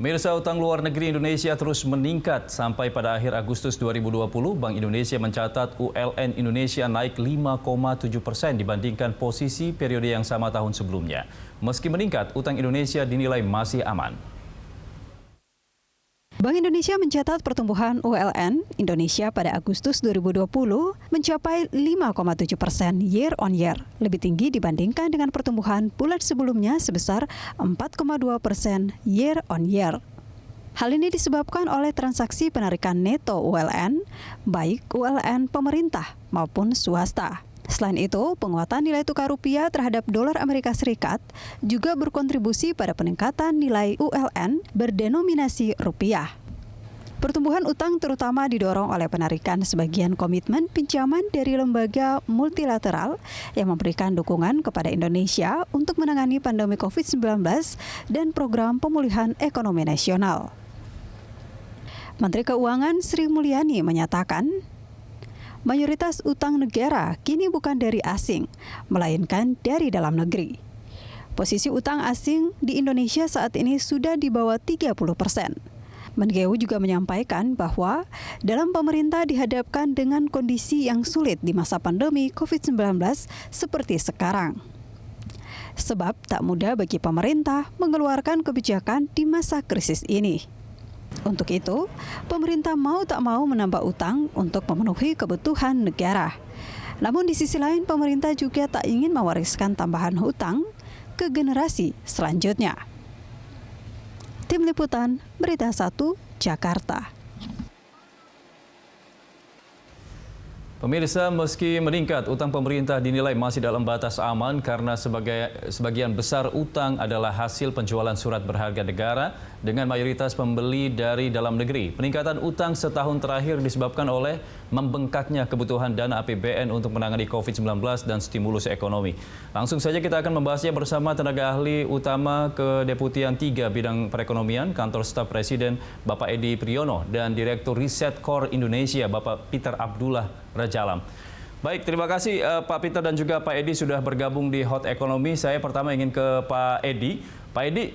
Pemirsa, utang luar negeri Indonesia terus meningkat. Sampai pada akhir Agustus 2020, Bank Indonesia mencatat ULN Indonesia naik 5,7% dibandingkan posisi periode yang sama tahun sebelumnya. Meski meningkat, utang Indonesia dinilai masih aman. Bank Indonesia mencatat pertumbuhan ULN Indonesia pada Agustus 2020 mencapai 5,7% year on year, lebih tinggi dibandingkan dengan pertumbuhan bulan sebelumnya sebesar 4,2% year on year. Hal ini disebabkan oleh transaksi penarikan neto ULN, baik ULN pemerintah maupun swasta. Selain itu, penguatan nilai tukar rupiah terhadap dolar Amerika Serikat juga berkontribusi pada peningkatan nilai ULN berdenominasi rupiah. Pertumbuhan utang terutama didorong oleh penarikan sebagian komitmen pinjaman dari lembaga multilateral yang memberikan dukungan kepada Indonesia untuk menangani pandemi COVID-19 dan program pemulihan ekonomi nasional. Menteri Keuangan Sri Mulyani menyatakan, mayoritas utang negara kini bukan dari asing, melainkan dari dalam negeri. Posisi utang asing di Indonesia saat ini sudah di bawah 30%. Menkeu juga menyampaikan bahwa dalam pemerintah dihadapkan dengan kondisi yang sulit di masa pandemi COVID-19 seperti sekarang. Sebab tak mudah bagi pemerintah mengeluarkan kebijakan di masa krisis ini. Untuk itu, pemerintah mau tak mau menambah utang untuk memenuhi kebutuhan negara. Namun di sisi lain, pemerintah juga tak ingin mewariskan tambahan hutang ke generasi selanjutnya. Tim Liputan, Berita 1, Jakarta. Pemirsa, meski meningkat, utang pemerintah dinilai masih dalam batas aman karena sebagian besar utang adalah hasil penjualan surat berharga negara dengan mayoritas pembeli dari dalam negeri. Peningkatan utang setahun terakhir disebabkan oleh membengkaknya kebutuhan dana APBN untuk menangani COVID-19 dan stimulus ekonomi. Langsung saja kita akan membahasnya bersama tenaga ahli utama Kedeputian 3 Bidang Perekonomian, Kantor Staf Presiden, Bapak Edi Priyono, dan Direktur Riset Core Indonesia, Bapak Peter Abdullah Rajalam. Baik, terima kasih Pak Peter dan juga Pak Edi sudah bergabung di Hot Ekonomi. Saya pertama ingin ke Pak Edi. Pak Edi,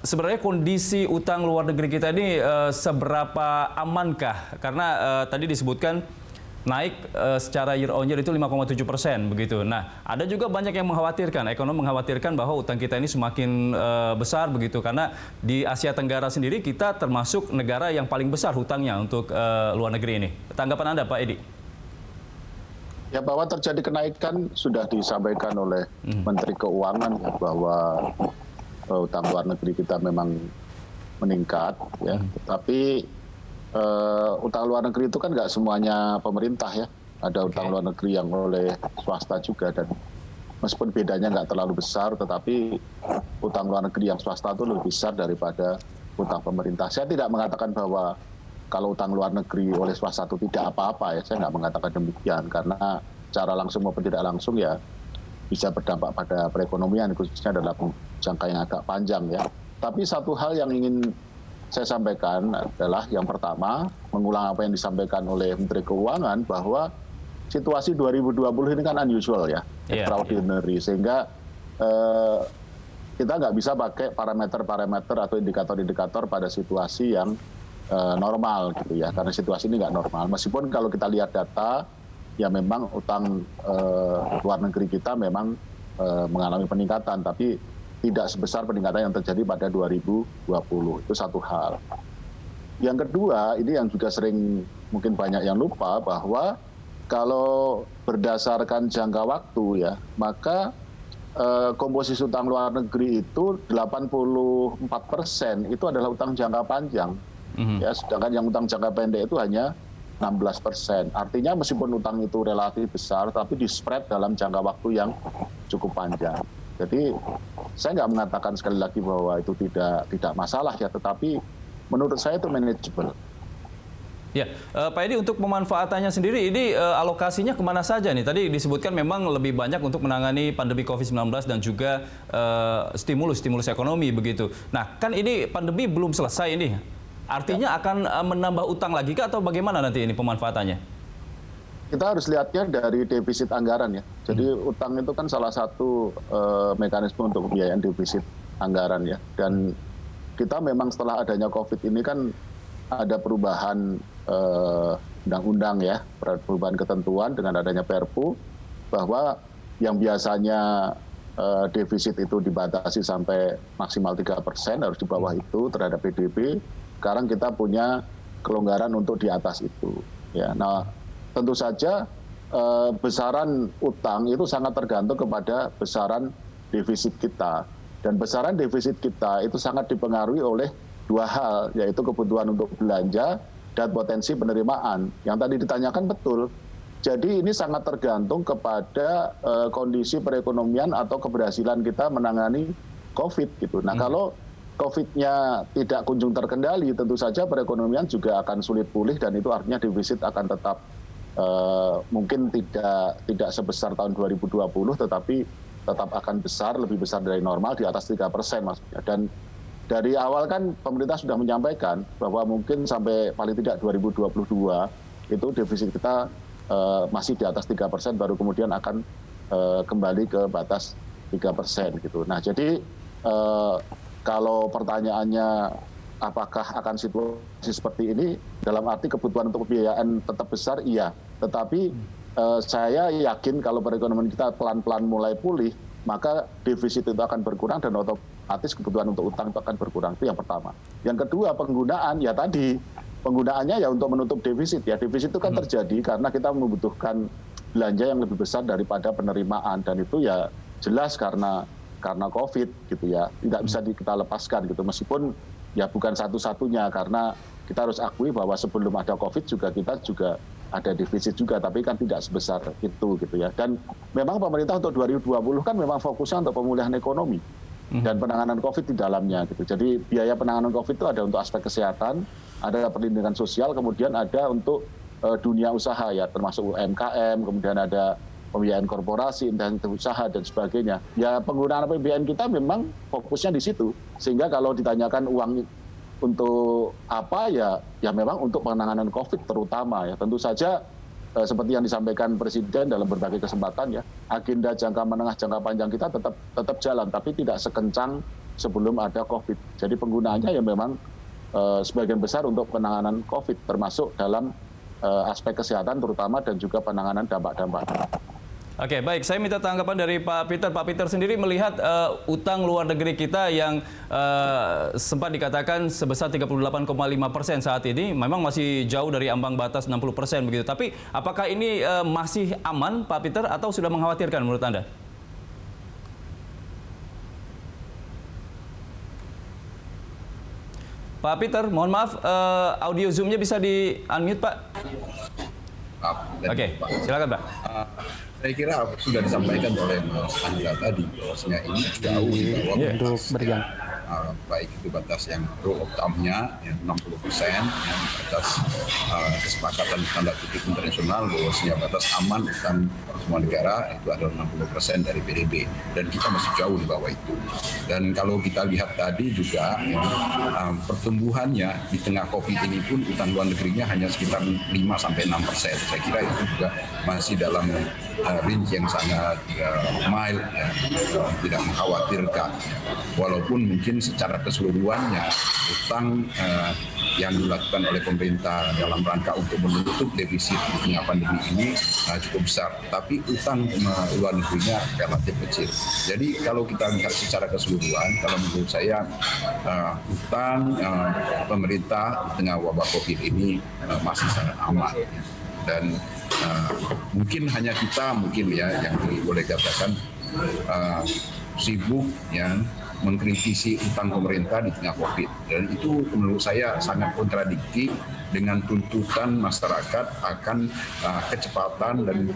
sebenarnya kondisi utang luar negeri kita ini seberapa amankah? Karena tadi disebutkan naik secara year on year itu 5,7% begitu. Nah, ada juga banyak yang mengkhawatirkan, ekonom mengkhawatirkan bahwa utang kita ini semakin besar begitu. Karena di Asia Tenggara sendiri kita termasuk negara yang paling besar hutangnya untuk luar negeri ini. Tanggapan Anda, Pak Edi? Ya, bahwa terjadi kenaikan sudah disampaikan oleh Menteri Keuangan ya, bahwa utang luar negeri kita memang meningkat, ya. Tetapi utang luar negeri itu kan nggak semuanya pemerintah ya. Ada utang luar negeri yang oleh swasta juga, dan meskipun bedanya nggak terlalu besar, tetapi utang luar negeri yang swasta itu lebih besar daripada utang pemerintah. Saya tidak mengatakan bahwa kalau utang luar negeri oleh swasta itu tidak apa-apa ya, saya nggak mengatakan demikian, karena secara langsung maupun tidak langsung ya bisa berdampak pada perekonomian, khususnya dalam jangka yang agak panjang ya. Tapi satu hal yang ingin saya sampaikan adalah yang pertama, mengulang apa yang disampaikan oleh Menteri Keuangan bahwa situasi 2020 ini kan unusual ya, extraordinary, sehingga kita nggak bisa pakai parameter-parameter atau indikator-indikator pada situasi yang normal gitu ya, karena situasi ini nggak normal. Meskipun kalau kita lihat data, ya memang utang luar negeri kita memang mengalami peningkatan, tapi tidak sebesar peningkatan yang terjadi pada 2020. Itu satu hal. Yang kedua, ini yang juga sering mungkin banyak yang lupa, bahwa kalau berdasarkan jangka waktu ya, maka komposisi utang luar negeri itu 84% itu adalah utang jangka panjang. Ya, sedangkan yang utang jangka pendek itu hanya 16%. Artinya meskipun utang itu relatif besar, tapi di-spread dalam jangka waktu yang cukup panjang. Jadi saya nggak mengatakan sekali lagi bahwa itu tidak masalah ya, tetapi menurut saya itu manageable. Ya, Pak Edi, untuk pemanfaatannya sendiri ini alokasinya kemana saja nih? Tadi disebutkan memang lebih banyak untuk menangani pandemi COVID-19 dan juga stimulus ekonomi begitu. Nah, kan ini pandemi belum selesai ini. Artinya akan menambah utang lagi kah atau bagaimana nanti ini pemanfaatannya? Kita harus lihatnya dari defisit anggaran ya. Jadi utang itu kan salah satu mekanisme untuk pembiayaan defisit anggaran ya. Dan kita memang setelah adanya COVID ini kan ada perubahan undang-undang ya, perubahan ketentuan dengan adanya Perpu, bahwa yang biasanya defisit itu dibatasi sampai maksimal 3%, harus di bawah itu terhadap PDB. Sekarang kita punya kelonggaran untuk di atas itu. Ya, nah tentu saja besaran utang itu sangat tergantung kepada besaran defisit kita. Dan besaran defisit kita itu sangat dipengaruhi oleh dua hal, yaitu kebutuhan untuk belanja dan potensi penerimaan. Yang tadi ditanyakan betul. Jadi ini sangat tergantung kepada kondisi perekonomian atau keberhasilan kita menangani COVID gitu. Nah, kalau COVID-nya tidak kunjung terkendali, tentu saja perekonomian juga akan sulit pulih, dan itu artinya defisit akan tetap mungkin tidak sebesar tahun 2020, tetapi tetap akan besar, lebih besar dari normal, di atas 3% maksudnya. Dan dari awal kan pemerintah sudah menyampaikan bahwa mungkin sampai paling tidak 2022 itu defisit kita masih di atas 3%, baru kemudian akan kembali ke batas 3% gitu. Nah, jadi kalau pertanyaannya apakah akan situasi seperti ini, dalam arti kebutuhan untuk pembiayaan tetap besar, iya. Tetapi saya yakin kalau perekonomian kita pelan-pelan mulai pulih, maka defisit itu akan berkurang dan otomatis kebutuhan untuk utang itu akan berkurang. Itu yang pertama. Yang kedua, penggunaan, ya tadi penggunaannya ya untuk menutup defisit. Ya, defisit itu kan terjadi karena kita membutuhkan belanja yang lebih besar daripada penerimaan, dan itu ya jelas karena COVID gitu ya. Tidak bisa kita lepaskan gitu, meskipun ya bukan satu-satunya, karena kita harus akui bahwa sebelum ada COVID kita juga ada defisit juga, tapi kan tidak sebesar itu gitu ya. Dan memang pemerintah untuk 2020 kan memang fokusnya untuk pemulihan ekonomi dan penanganan COVID di dalamnya gitu. Jadi biaya penanganan COVID itu ada untuk aspek kesehatan, ada perlindungan sosial, kemudian ada untuk dunia usaha ya, termasuk UMKM, kemudian ada pembiayaan korporasi, dan usaha dan sebagainya. Ya, penggunaan APBN kita memang fokusnya di situ. Sehingga kalau ditanyakan uang untuk apa, ya memang untuk penanganan COVID terutama ya. Tentu saja seperti yang disampaikan Presiden dalam berbagai kesempatan ya, agenda jangka menengah, jangka panjang kita tetap jalan, tapi tidak sekencang sebelum ada COVID. Jadi penggunaannya ya memang sebagian besar untuk penanganan COVID, termasuk dalam aspek kesehatan terutama, dan juga penanganan dampak-dampaknya. Oke, baik. Saya minta tanggapan dari Pak Peter. Pak Peter sendiri melihat utang luar negeri kita yang sempat dikatakan sebesar 38,5% saat ini, memang masih jauh dari ambang batas 60% begitu. Tapi apakah ini masih aman, Pak Peter, atau sudah mengkhawatirkan menurut Anda? Pak Peter, mohon maaf, audio Zoom-nya bisa di-unmute, Pak? Oke, silakan, Pak. Saya kira sudah disampaikan oleh Mas Angga tadi, bahwasanya ini jauh di bawah batas, baik itu batas yang rule of thumb-nya yang 60%, yang batas kesepakatan tanda kutip internasional bahwasanya batas aman utang semua negara itu adalah 60% dari PDB, dan kita masih jauh di bawah itu. Dan kalau kita lihat tadi juga pertumbuhannya di tengah COVID ini pun utang luar negerinya hanya sekitar 5-6%. Saya kira itu juga masih dalam range yang sangat mild ya, tidak mengkhawatirkan. Walaupun mungkin secara keseluruhannya utang yang dilakukan oleh pemerintah dalam rangka untuk menutup defisit di tengah pandemi ini cukup besar, tapi utang luar negerinya relatif kecil. Jadi kalau kita lihat secara keseluruhan, kalau menurut saya utang pemerintah di tengah wabah COVID ini masih sangat aman. Dan mungkin hanya kita yang boleh katakan sibuk yang mengkritisi utang pemerintah di tengah COVID, dan itu menurut saya sangat kontradiktif dengan tuntutan masyarakat akan kecepatan dan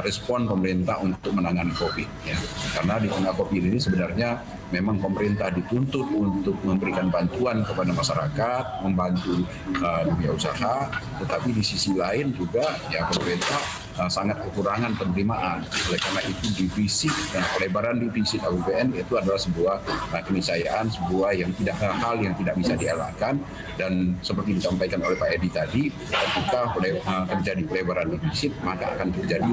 respon pemerintah untuk menangani COVID ya. Karena di tengah COVID ini sebenarnya memang pemerintah dituntut untuk memberikan bantuan kepada masyarakat, membantu dunia usaha, tetapi di sisi lain juga ya pemerintah sangat kekurangan penerimaan. Oleh karena itu defisit dan pelebaran defisit APBN itu adalah sebuah keniscayaan, sebuah hal yang tidak bisa dielakkan, dan seperti disampaikan oleh Pak Edi tadi, ketika terjadi pelebaran defisit maka akan terjadi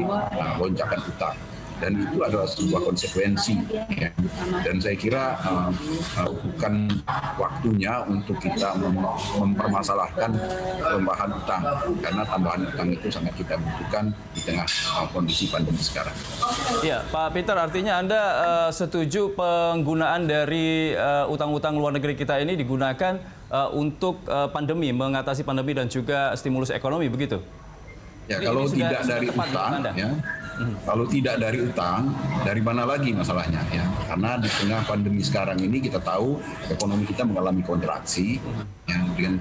lonjakan utang. dan itu adalah sebuah konsekuensi. Ya. Dan saya kira bukan waktunya untuk kita mempermasalahkan tambahan utang, karena tambahan utang itu sangat kita butuhkan di tengah kondisi pandemi sekarang. Ya, Pak Peter, artinya Anda setuju penggunaan dari utang-utang luar negeri kita ini digunakan untuk pandemi, mengatasi pandemi dan juga stimulus ekonomi, begitu? Ya, kalau tidak dari utang, ya, kalau tidak dari utang, dari mana lagi masalahnya? Ya, karena di tengah pandemi sekarang ini kita tahu ekonomi kita mengalami kontraksi. Ya, dengan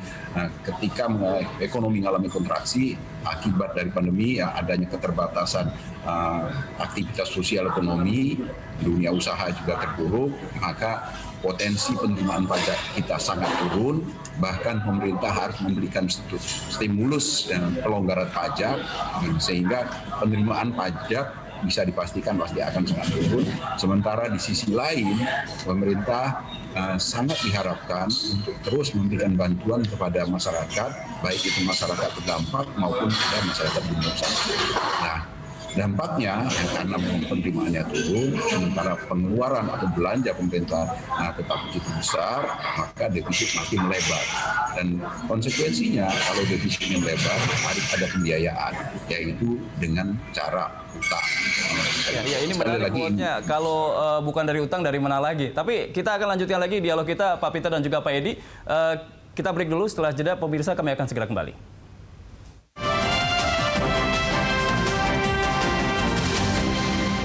ketika ekonomi mengalami kontraksi akibat dari pandemi, ya, adanya keterbatasan aktivitas sosial ekonomi, dunia usaha juga terpuruk, maka potensi penerimaan pajak kita sangat turun, bahkan pemerintah harus memberikan stimulus dan pelonggaran pajak, sehingga penerimaan pajak bisa dipastikan pasti akan sangat turun. Sementara di sisi lain, pemerintah sangat diharapkan untuk terus memberikan bantuan kepada masyarakat, baik itu masyarakat terdampak maupun kepada masyarakat dunia usaha. Nah, dampaknya karena penerimaannya turun, sementara pengeluaran atau belanja pemerintah tetap begitu besar, maka defisit makin melebar. Dan konsekuensinya kalau defisitnya melebar, harus ada pembiayaan, yaitu dengan cara utang. Ya, ini menarik quote-nya. Kalau bukan dari utang, dari mana lagi? Tapi kita akan lanjutkan lagi dialog kita, Pak Peter dan juga Pak Edi. Kita break dulu, setelah jeda pemirsa kami akan segera kembali.